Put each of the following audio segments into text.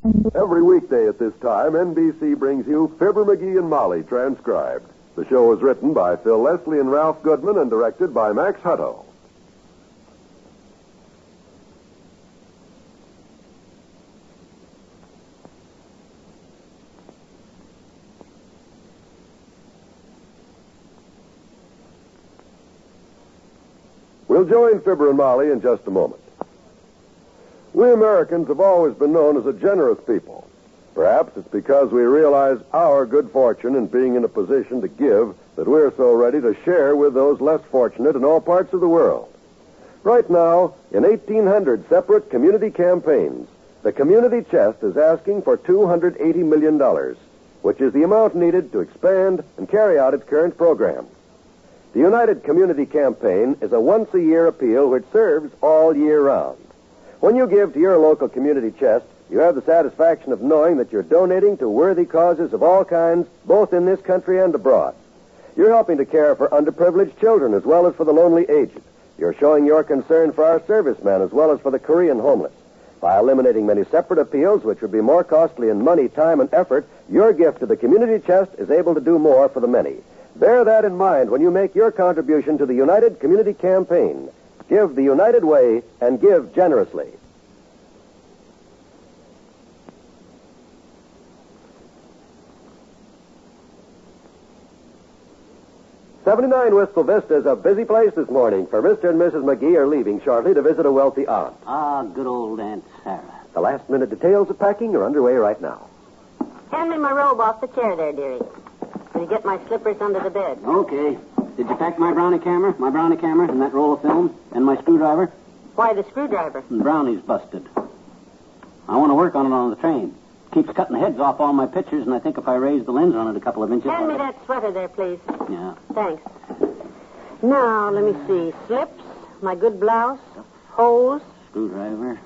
Every weekday at this time, NBC brings you Fibber, McGee, and Molly transcribed. The show is written by Phil Leslie and Ralph Goodman and directed by Max Hutto. We'll join Fibber and Molly in just a moment. We Americans have always been known as a generous people. Perhaps it's because we realize our good fortune in being in a position to give that we're so ready to share with those less fortunate in all parts of the world. Right now, in 1,800 separate community campaigns, the Community Chest is asking for $280 million, which is the amount needed to expand and carry out its current program. The United Community Campaign is a once-a-year appeal which serves all year round. When you give to your local community chest, you have the satisfaction of knowing that you're donating to worthy causes of all kinds, both in this country and abroad. You're helping to care for underprivileged children as well as for the lonely aged. You're showing your concern for our servicemen as well as for the Korean homeless. By eliminating many separate appeals, which would be more costly in money, time, and effort, your gift to the community chest is able to do more for the many. Bear that in mind when you make your contribution to the United Community Campaign. Give the United Way and give generously. '79 Wistful Vista is a busy place this morning, for Mr. and Mrs. McGee are leaving shortly to visit a wealthy aunt. Ah, good old Aunt Sarah. The last-minute details of packing are underway right now. Hand me my robe off the chair there, dearie. Will you get my slippers under the bed? Okay. Did you pack my brownie camera? My brownie camera and that roll of film? And my screwdriver? Why the screwdriver? The brownie's busted. I want to work on it on the train. Keeps cutting the heads off all my pictures, and I think if I raise the lens on it a couple of inches... Hand me that sweater there, please. Yeah. Thanks. Now, let me see. Slips, my good blouse, hose. Screwdriver.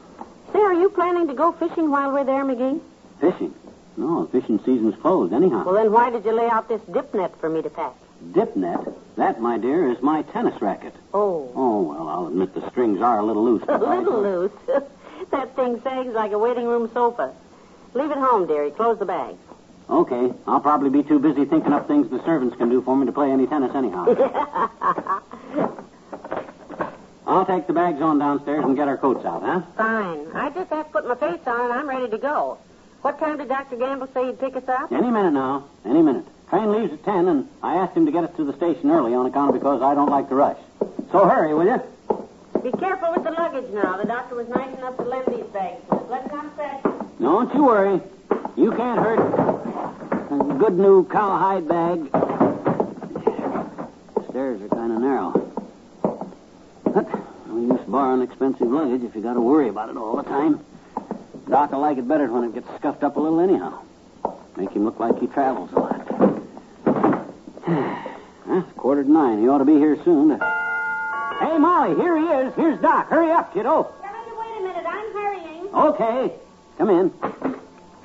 Say, are you planning to go fishing while we're there, McGee? Fishing? No, fishing season's closed anyhow. Well, then why did you lay out this dip net for me to pack? Dip net? That, my dear, is my tennis racket. Oh. Oh, well, I'll admit the strings are a little loose. A little loose? That thing sags like a waiting room sofa. Leave it home, dearie. Close the bag. Okay. I'll probably be too busy thinking up things the servants can do for me to play any tennis anyhow. I'll take the bags on downstairs and get our coats out, huh? Fine. I just have to put my face on and I'm ready to go. What time did Dr. Gamble say he'd pick us up? Any minute now. Any minute. Train leaves at 10, and I asked him to get us to the station early on account of because I don't like to rush. So hurry, will you? Be careful with the luggage now. The doctor was nice enough to lend these bags to us. Let's not fret. Don't you worry. You can't hurt a good new cowhide bag. Stairs are kind of narrow. But no use borrowing expensive luggage if you got to worry about it all the time. Doc will like it better when it gets scuffed up a little anyhow. Make him look like he travels a lot. It's 8:45. He ought to be here soon. Hey, Molly, here he is. Here's Doc. Hurry up, kiddo. Tell you wait a minute. I'm hurrying. Okay. Come in.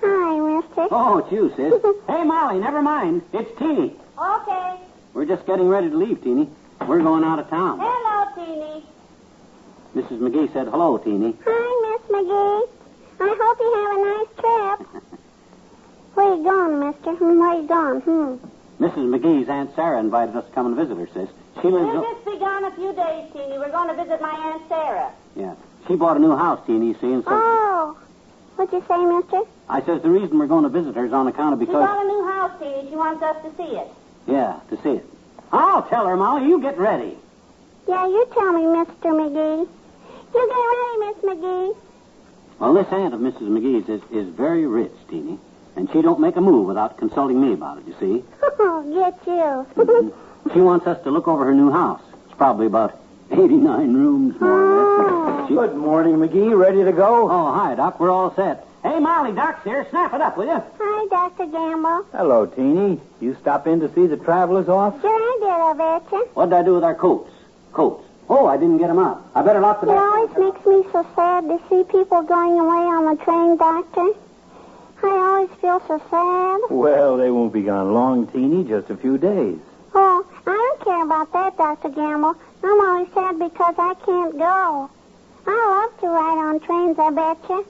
Hi, mister. Oh, it's you, sis. Hey, Molly, never mind. It's Teeny. Okay. We're just getting ready to leave, Teeny. We're going out of town. Hello, Teeny. Mrs. McGee said hello, Teeny. Hi, Miss McGee. I hope you have a nice trip. Where you going, mister? Where you going? Mrs. McGee's Aunt Sarah invited us to come and visit her, sis. She lives... We'll just be gone a few days, Teeny. We're going to visit my Aunt Sarah. Yeah. She bought a new house, Teeny, you see, and so... Oh. What'd you say, mister? I says the reason we're going to visit her is on account of She because... bought a new house, Teeny. She wants us to see it. Yeah, to see it. I'll tell her, Molly. You get ready. Yeah, you tell me, Mr. McGee. You get ready, Miss McGee. Well, this aunt of Mrs. McGee's is very rich, Teeny. And she don't make a move without consulting me about it, you see. Oh, get you. Mm-hmm. She wants us to look over her new house. It's probably about 89 rooms, more or less. Good morning, McGee. Ready to go? Oh, hi, Doc. We're all set. Hey, Molly, Doc's here. Snap it up, will you? Hi, Dr. Gamble. Hello, Teeny. You stop in to see the travelers off? Sure I did, I betcha. What'd I do with our coats? Coats. Oh, I didn't get them out. I better lock the It back. always makes me so sad to see people going away on the train, Doctor. I always feel so sad. Well, they won't be gone long, Teeny. Just a few days. Oh, I don't care about that, Dr. Gamble. I'm always sad because I can't go. I love to ride on trains, I betcha.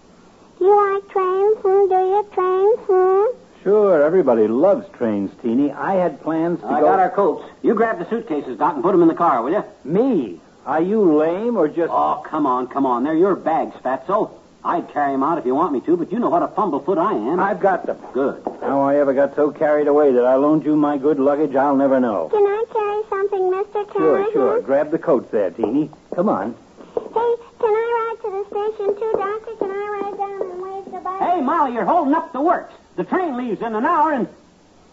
You like trains, do Sure, everybody loves trains, Teeny. I had plans to I got our coats. You grab the suitcases, Doc, and put them in the car, will you? Me? Are you lame or just... Oh, come on. They're your bags, Fatso. I'd carry them out if you want me to, but you know what a fumblefoot I am. I've got them. Good. How I ever got so carried away that I loaned you my good luggage, I'll never know. Can I carry something, Mr. Turner? Sure. Grab the coats there, Teeny. Come on. Hey, can I ride to the station too, Doctor? Can I ride down and wave goodbye? Hey, Molly, you're holding up the works. The train leaves in an hour and...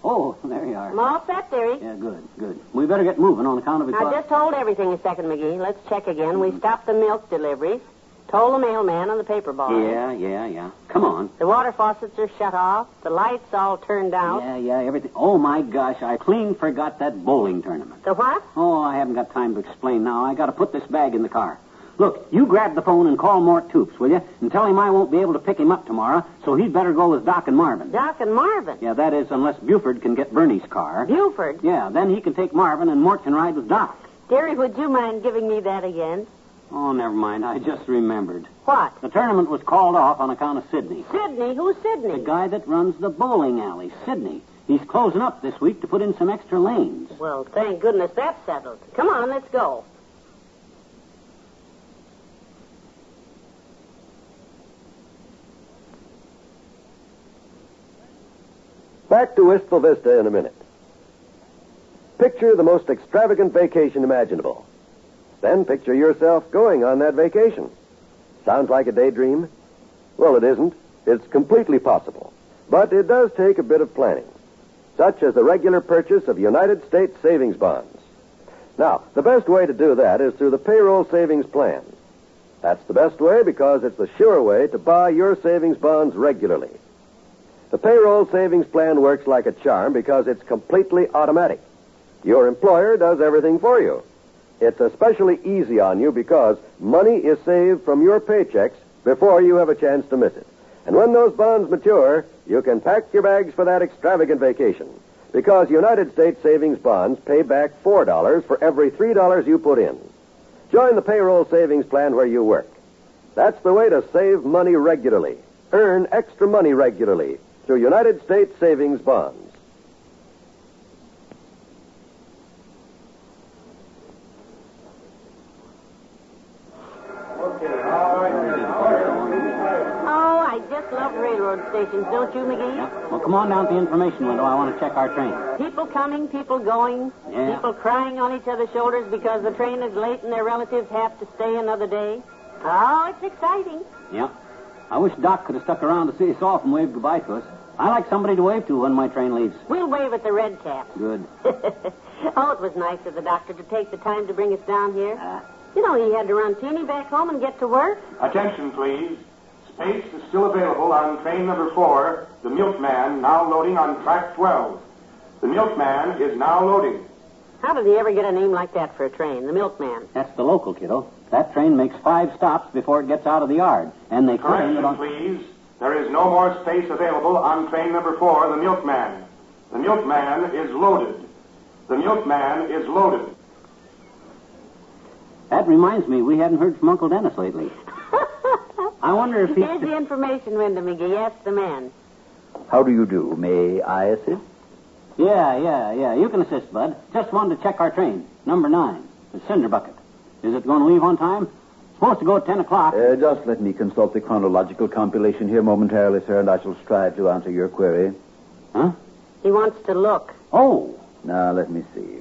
Oh, there you are. I'm all set, dearie. Yeah, good. We better get moving on account of it. Now, just hold everything a second, McGee. Let's check again. We stopped the milk deliveries, told the mailman on the paper bar. Yeah. Come on. The water faucets are shut off. The lights all turned out. Yeah, everything. Oh, my gosh, I clean forgot that bowling tournament. The what? Oh, I haven't got time to explain now. I got to put this bag in the car. Look, you grab the phone and call Mort Toops, will you? And tell him I won't be able to pick him up tomorrow, so he'd better go with Doc and Marvin. Doc and Marvin? Yeah, that is, unless Buford can get Bernie's car. Buford? Yeah, then he can take Marvin and Mort can ride with Doc. Dearie, would you mind giving me that again? Oh, never mind. I just remembered. What? The tournament was called off on account of Sidney. Sidney? Who's Sidney? The guy that runs the bowling alley, Sidney. He's closing up this week to put in some extra lanes. Well, thank goodness that's settled. Come on, let's go. Back to Wistful Vista in a minute. Picture the most extravagant vacation imaginable. Then picture yourself going on that vacation. Sounds like a daydream? Well, it isn't. It's completely possible. But it does take a bit of planning, such as the regular purchase of United States savings bonds. Now, the best way to do that is through the payroll savings plan. That's the best way because it's the sure way to buy your savings bonds regularly. The payroll savings plan works like a charm because it's completely automatic. Your employer does everything for you. It's especially easy on you because money is saved from your paychecks before you have a chance to miss it. And when those bonds mature, you can pack your bags for that extravagant vacation because United States savings bonds pay back $4 for every $3 you put in. Join the payroll savings plan where you work. That's the way to save money regularly. Earn extra money regularly through United States savings bonds. Oh, I just love railroad stations, don't you, McGee? Yeah. Well, come on down to the information window. I want to check our train. People coming, people going. Yeah. People crying on each other's shoulders because the train is late and their relatives have to stay another day. Oh, it's exciting. Yeah. I wish Doc could have stuck around to see us off and waved goodbye to us. I like somebody to wave to when my train leaves. We'll wave at the red caps. Good. Oh, it was nice of the doctor to take the time to bring us down here. You know, he had to run Teeny back home and get to work. Attention, please. Space is still available on train number 4, the Milkman, now loading on track 12. The Milkman is now loading. How did he ever get a name like that for a train, the Milkman? That's the local, kiddo. That train makes 5 stops before it gets out of the yard. And they claim Correction, please. There is no more space available on train number 4, the Milkman. The Milkman is loaded. The Milkman is loaded. That reminds me, we hadn't heard from Uncle Dennis lately. I wonder if Here's the information window, McGee. Ask the man. How do you do? May I assist? Yeah. You can assist, Bud. Just wanted to check our train. Number 9, the Cinder Bucket. Is it going to leave on time? Supposed to go at 10 o'clock. Just let me consult the chronological compilation here momentarily, sir, and I shall strive to answer your query. Huh? He wants to look. Oh. Now, let me see.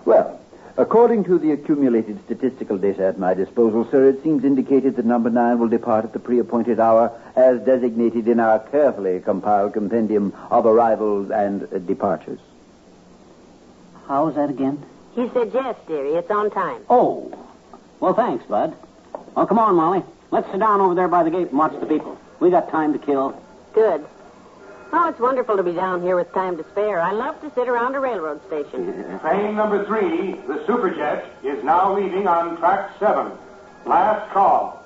Well, according to the accumulated statistical data at my disposal, sir, it seems indicated that number 9 will depart at the pre-appointed hour as designated in our carefully compiled compendium of arrivals and departures. How was that again? He said yes, dearie. It's on time. Oh. Well, thanks, Bud. Well, come on, Molly. Let's sit down over there by the gate and watch the people. We got time to kill. Good. Oh, it's wonderful to be down here with time to spare. I love to sit around a railroad station. Train number 3, the Superjet, is now leaving on track 7. Last call.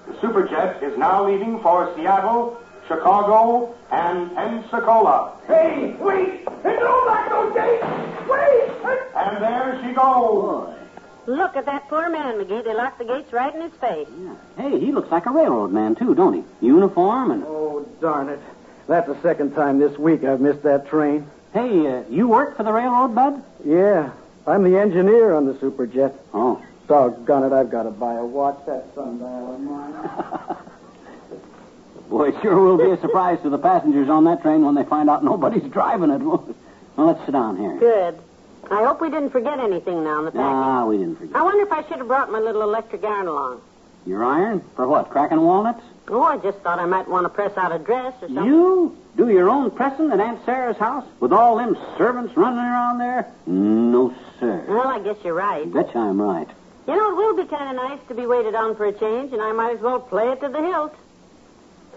The Superjet is now leaving for Seattle, Chicago, and Pensacola. Hey, wait! Don't lock those gates! Wait! And there she goes. Boy. Look at that poor man, McGee. They locked the gates right in his face. Yeah. Hey, he looks like a railroad man, too, don't he? Uniform and... Oh, darn it. That's the second time this week I've missed that train. Hey, you work for the railroad, Bud? Yeah, I'm the engineer on the Superjet. Oh. Doggone it, I've got to buy a watch. That sundial of mine. Boy, it sure will be a surprise to the passengers on that train when they find out nobody's driving it. Well, let's sit down here. Good. I hope we didn't forget anything now in the package. Ah, we didn't forget. I wonder if I should have brought my little electric iron along. Your iron? For what, cracking walnuts? Oh, I just thought I might want to press out a dress or something. You do your own pressing at Aunt Sarah's house? With all them servants running around there? No, sir. Well, I guess you're right. Betcha I'm right. You know, it will be kind of nice to be waited on for a change, and I might as well play it to the hilt.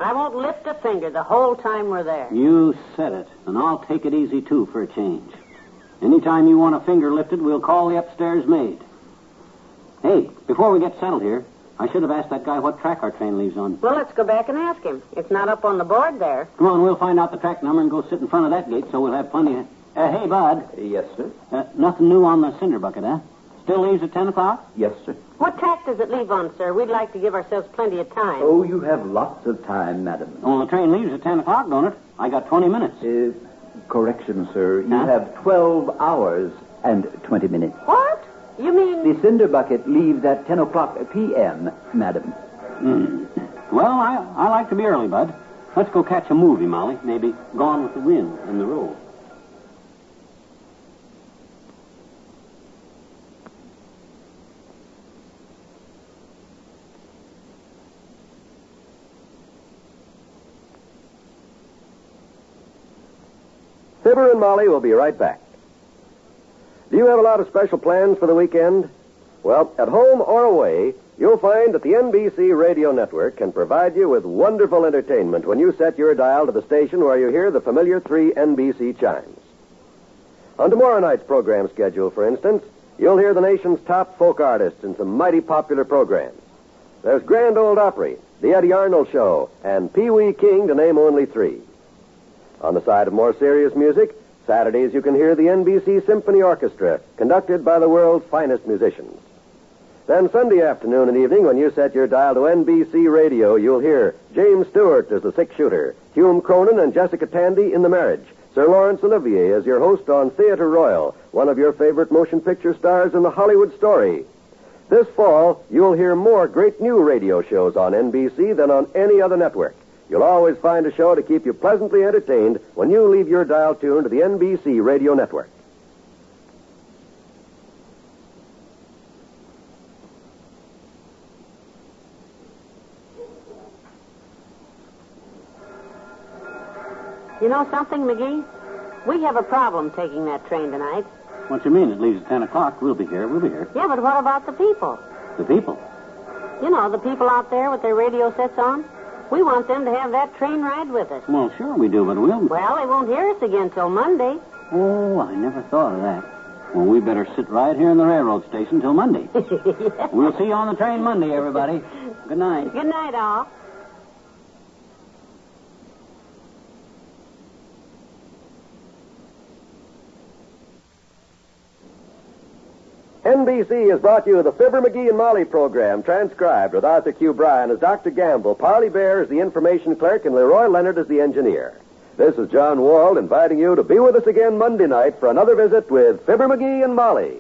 I won't lift a finger the whole time we're there. You said it, and I'll take it easy, too, for a change. Anytime you want a finger lifted, we'll call the upstairs maid. Hey, before we get settled here, I should have asked that guy what track our train leaves on. Well, let's go back and ask him. It's not up on the board there. Come on, we'll find out the track number and go sit in front of that gate so we'll have plenty of... hey, Bud. Yes, sir. Nothing new on the cinder bucket, huh? Still leaves at 10 o'clock? Yes, sir. What track does it leave on, sir? We'd like to give ourselves plenty of time. Oh, you have lots of time, madam. Well, the train leaves at 10 o'clock, don't it? I got 20 minutes. Correction, sir. You Huh? have 12 hours and 20 minutes. What? You mean... The cinder bucket leaves at 10 o'clock p.m., madam. Well, I like to be early, Bud. Let's go catch a movie, Molly. Maybe Gone with the Wind and the Road. Fibber and Molly will be right back. Do you have a lot of special plans for the weekend? Well, at home or away, you'll find that the NBC radio network can provide you with wonderful entertainment when you set your dial to the station where you hear the familiar 3 NBC chimes. On tomorrow night's program schedule, for instance, you'll hear the nation's top folk artists in some mighty popular programs. There's Grand Ole Opry, The Eddie Arnold Show, and Pee Wee King, to name only 3. On the side of more serious music, Saturdays you can hear the NBC Symphony Orchestra, conducted by the world's finest musicians. Then Sunday afternoon and evening, when you set your dial to NBC Radio, you'll hear James Stewart as the six-shooter, Hume Cronin and Jessica Tandy in The Marriage, Sir Laurence Olivier as your host on Theatre Royal, one of your favorite motion picture stars in the Hollywood Story. This fall, you'll hear more great new radio shows on NBC than on any other network. You'll always find a show to keep you pleasantly entertained when you leave your dial tuned to the NBC Radio Network. You know something, McGee? We have a problem taking that train tonight. What you mean? It leaves at 10 o'clock. We'll be here. Yeah, but what about the people? The people? You know, the people out there with their radio sets on? We want them to have that train ride with us. Well, sure we do, but we'll... Well, they won't hear us again till Monday. Oh, I never thought of that. Well, we better sit right here in the railroad station till Monday. Yeah. We'll see you on the train Monday, everybody. Good night. Good night, all. NBC has brought you the Fibber, McGee, and Molly program, transcribed with Arthur Q. Bryan as Dr. Gamble, Parley Bear as the information clerk, and Leroy Leonard as the engineer. This is John Wald inviting you to be with us again Monday night for another visit with Fibber, McGee, and Molly.